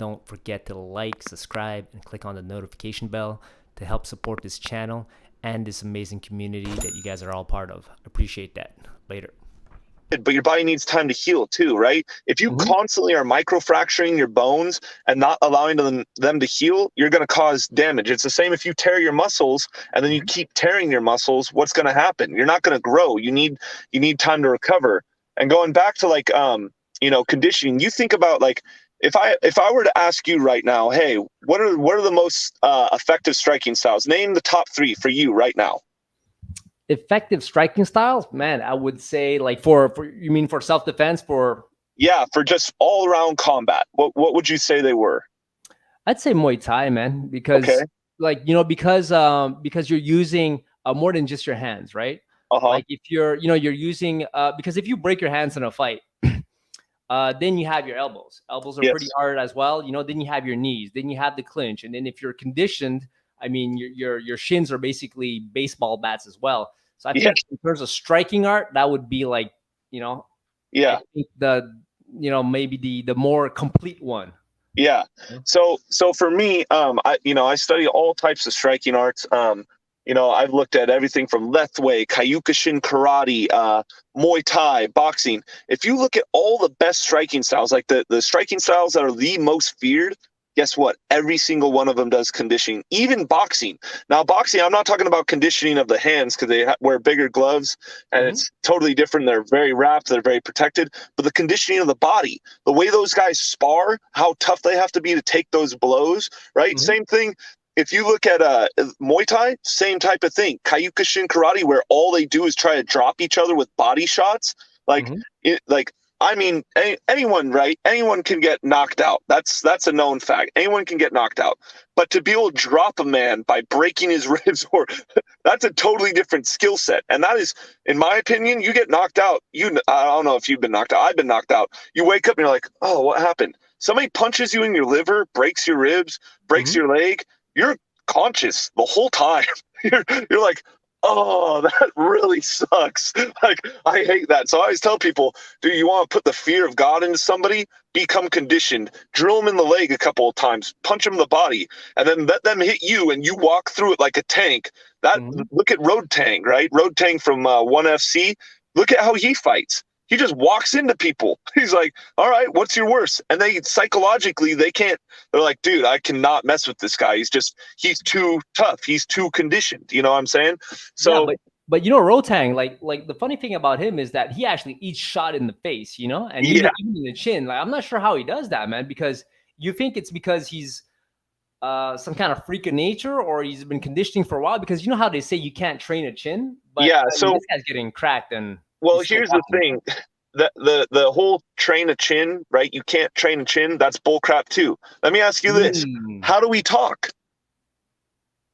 don't forget to like, subscribe, and click on the notification bell to help support this channel and this amazing community that you guys are all part of. Appreciate that. Later. But your body needs time to heal too, right? If you constantly are microfracturing your bones and not allowing them to heal, you're going to cause damage. It's the same if you tear your muscles and then you keep tearing your muscles. What's going to happen? You're not going to grow. You need time to recover. And going back to like conditioning, you think about like if I were to ask you right now, hey, what are the most effective striking styles? Name the top 3 for you right now. Effective striking styles, man, I would say like for you mean for self-defense, for just all around combat. What would you say they were? I'd say Muay Thai, man, because because you're using more than just your hands, right? Like if you're using because if you break your hands in a fight, then you have your elbows. Elbows are pretty hard as well. Then you have your knees, then you have the clinch, and then if you're conditioned, I mean, your shins are basically baseball bats as well. So I think in terms of striking art, that would be like, I think maybe the more complete one. Yeah. So for me, I study all types of striking arts. I've looked at everything from Lethwei, Kyokushin karate, Muay Thai, boxing. If you look at all the best striking styles, like the striking styles that are the most feared, guess what? Every single one of them does conditioning, even boxing. Now, boxing, I'm not talking about conditioning of the hands because they wear bigger gloves and it's totally different. They're very wrapped. They're very protected. But the conditioning of the body, the way those guys spar, how tough they have to be to take those blows, right? Same thing. If you look at Muay Thai, same type of thing. Kyokushin karate, where all they do is try to drop each other with body shots. I mean, anyone, right? Anyone can get knocked out. That's a known fact. Anyone can get knocked out. But to be able to drop a man by breaking his ribs, that's a totally different skill set. And that is, in my opinion, you get knocked out. I don't know if you've been knocked out. I've been knocked out. You wake up and you're like, oh, what happened? Somebody punches you in your liver, breaks your ribs, breaks your leg. You're conscious the whole time. You're like, oh, that really sucks. Like, I hate that. So I always tell people, do you want to put the fear of God into somebody? Become conditioned. Drill them in the leg a couple of times. Punch them in the body. And then let them hit you, and you walk through it like a tank. Look at Road Tang, right? Road Tang from 1FC. Look at how he fights. He just walks into people. He's like, all right, what's your worst? And they psychologically, they're like, dude, I cannot mess with this guy. He's too tough. He's too conditioned. You know what I'm saying? So, yeah, but Rotang, like the funny thing about him is that he actually eats shot in the face, and even in the chin. Like, I'm not sure how he does that, man, because you think it's because he's some kind of freak of nature or he's been conditioning for a while, because you know how they say you can't train a chin, but so this guy's getting cracked. And well, here's the thing. The whole train a chin, right? You can't train a chin. That's bullcrap too. Let me ask you this. How do we talk?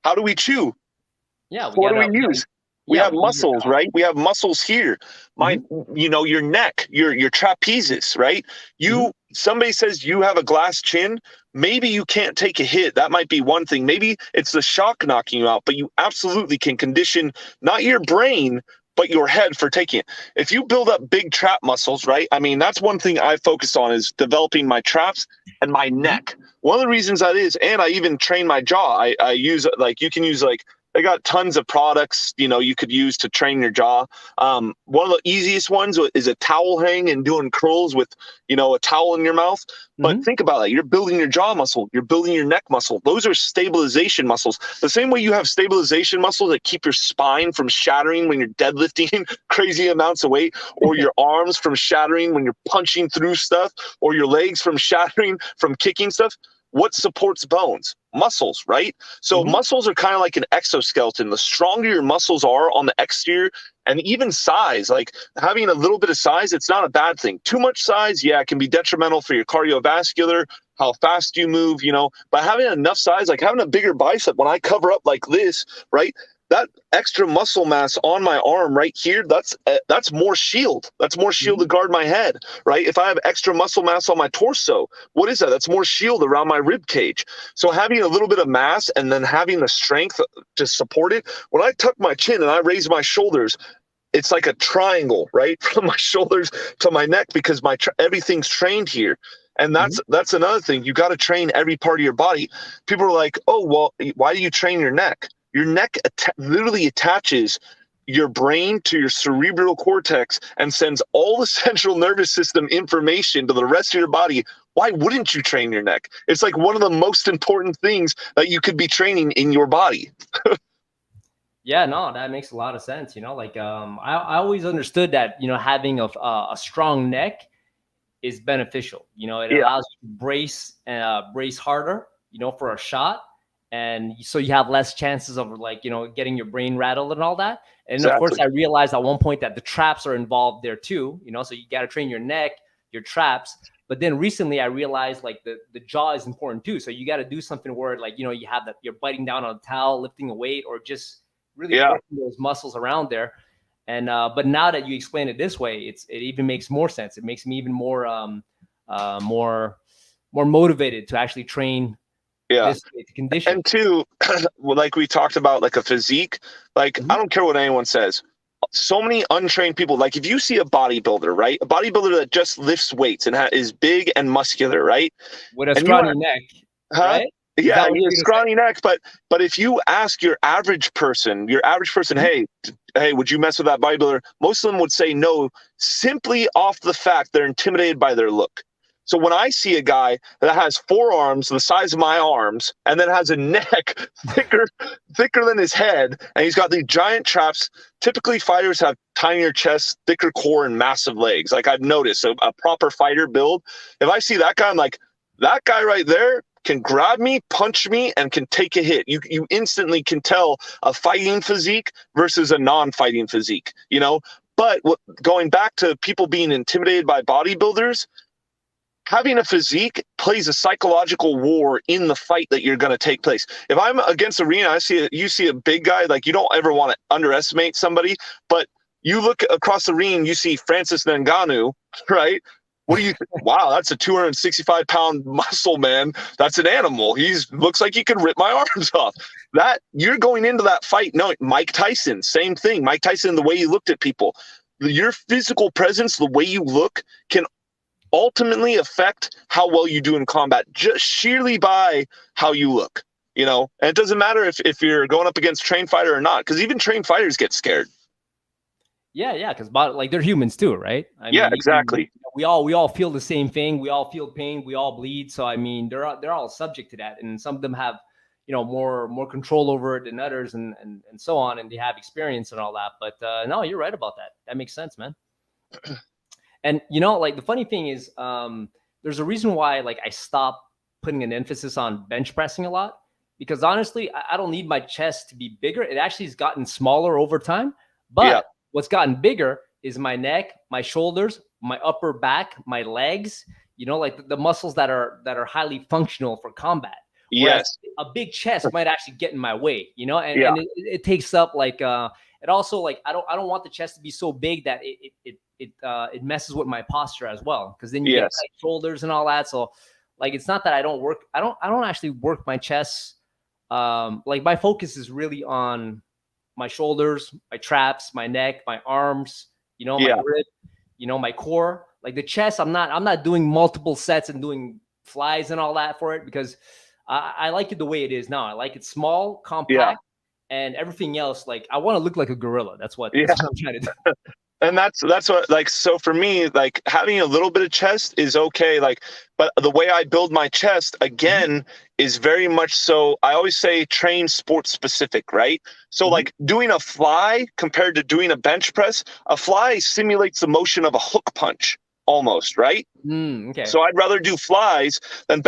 How do we chew? Yeah. What do we use? We have muscles, right? We have muscles here. Your neck, your trapezius, right? Somebody says you have a glass chin. Maybe you can't take a hit. That might be one thing. Maybe it's the shock knocking you out, but you absolutely can condition not your brain, but your head for taking it. If you build up big trap muscles, right? I mean, that's one thing I focus on is developing my traps and my neck. One of the reasons that is, and I even train my jaw. I use, like, you can use, like, they got tons of products, you could use to train your jaw. One of the easiest ones is a towel hang and doing curls with, a towel in your mouth. But think about that. You're building your jaw muscle. You're building your neck muscle. Those are stabilization muscles. The same way you have stabilization muscles that keep your spine from shattering when you're deadlifting crazy amounts of weight, or your arms from shattering when you're punching through stuff, or your legs from shattering from kicking stuff. What supports bones? Muscles, right? So muscles are kind of like an exoskeleton. The stronger your muscles are on the exterior, and even size, like having a little bit of size, it's not a bad thing. Too much size, yeah, it can be detrimental for your cardiovascular, how fast you move, but having enough size, like having a bigger bicep, when I cover up like this, right? That extra muscle mass on my arm right here, that's more shield. That's more shield to guard my head, right? If I have extra muscle mass on my torso, what is that? That's more shield around my rib cage. So having a little bit of mass and then having the strength to support it, when I tuck my chin and I raise my shoulders, it's like a triangle, right? From my shoulders to my neck, because everything's trained here. And that's another thing. You got to train every part of your body. People are like, oh, well, why do you train your neck? Your neck literally attaches your brain to your cerebral cortex and sends all the central nervous system information to the rest of your body. Why wouldn't you train your neck? It's like one of the most important things that you could be training in your body. Yeah, no, that makes a lot of sense. You know, like I always understood that, you know, having a strong neck is beneficial. You know, it allows you to brace harder, you know, for a shot. And so you have less chances of, like, you know, getting your brain rattled and all that. And of course, I realized at one point that the traps are involved there too, you know, so you got to train your neck, your traps. But then recently I realized, like, the jaw is important too. So you got to do something where, like, you know, you have that, you're biting down on a towel, lifting a weight, or just really working those muscles around there. And but now that you explain it this way, it even makes more sense. It makes me even more motivated to actually train this condition. And two, like we talked about, like a physique, like I don't care what anyone says. So many untrained people, like if you see a bodybuilder, right? A bodybuilder that just lifts weights and is big and muscular, right? With a scrawny neck, right? Yeah, a scrawny neck. But if you ask your average person, hey, would you mess with that bodybuilder? Most of them would say no, simply off the fact they're intimidated by their look. So when I see a guy that has forearms the size of my arms and then has a neck thicker than his head, and he's got these giant traps, typically fighters have tinier chests, thicker core, and massive legs. Like I've noticed, a proper fighter build. If I see that guy, I'm like, that guy right there can grab me, punch me, and can take a hit. You instantly can tell a fighting physique versus a non-fighting physique, you know? But going back to people being intimidated by bodybuilders, having a physique plays a psychological war in the fight that you're going to take place. If I'm against arena, you see a big guy, like you don't ever want to underestimate somebody, but you look across the ring, you see Francis Ngannou, right? What do you wow, that's a 265-pound muscle man. That's an animal. Looks like he can rip my arms off. That you're going into that fight. No, Mike Tyson, same thing. Mike Tyson, the way he looked at people. Your physical presence, the way you look, can ultimately affect how well you do in combat, just sheerly by how you look, you know? And it doesn't matter if you're going up against a trained fighter or not, because even trained fighters get scared. Yeah, because like they're humans too, right? I mean, exactly. We all feel the same thing. We all feel pain. We all bleed. So I mean, they're all subject to that, and some of them have, you know, more control over it than others, and so on, and they have experience and all that. But no, you're right about that. That makes sense, man. And you know, like the funny thing is, there's a reason why, like, I stopped putting an emphasis on bench pressing a lot, because honestly, I don't need my chest to be bigger. It actually has gotten smaller over time, but what's gotten bigger is my neck, my shoulders, my upper back, my legs, you know, like the muscles that are highly functional for combat. Whereas a big chest might actually get in my way, you know, and it takes up like it also, like, I don't want the chest to be so big that it messes with my posture as well, because then you get tight shoulders and all that. So like, it's not that I don't actually work my chest. Like my focus is really on my shoulders, my traps, my neck, my arms, you know, my grip, you know, my core. Like the chest, I'm not doing multiple sets and doing flies and all that for it, because I like it the way it is now. I like it small, compact, and everything else. Like I want to look like a gorilla. That's what I'm trying to do. And that's what, like, so for me, like having a little bit of chest is okay. Like, but the way I build my chest again is very much so, I always say train sports specific, right? So like doing a fly compared to doing a bench press, a fly simulates the motion of a hook punch almost, right? Okay. So I'd rather do flies than bench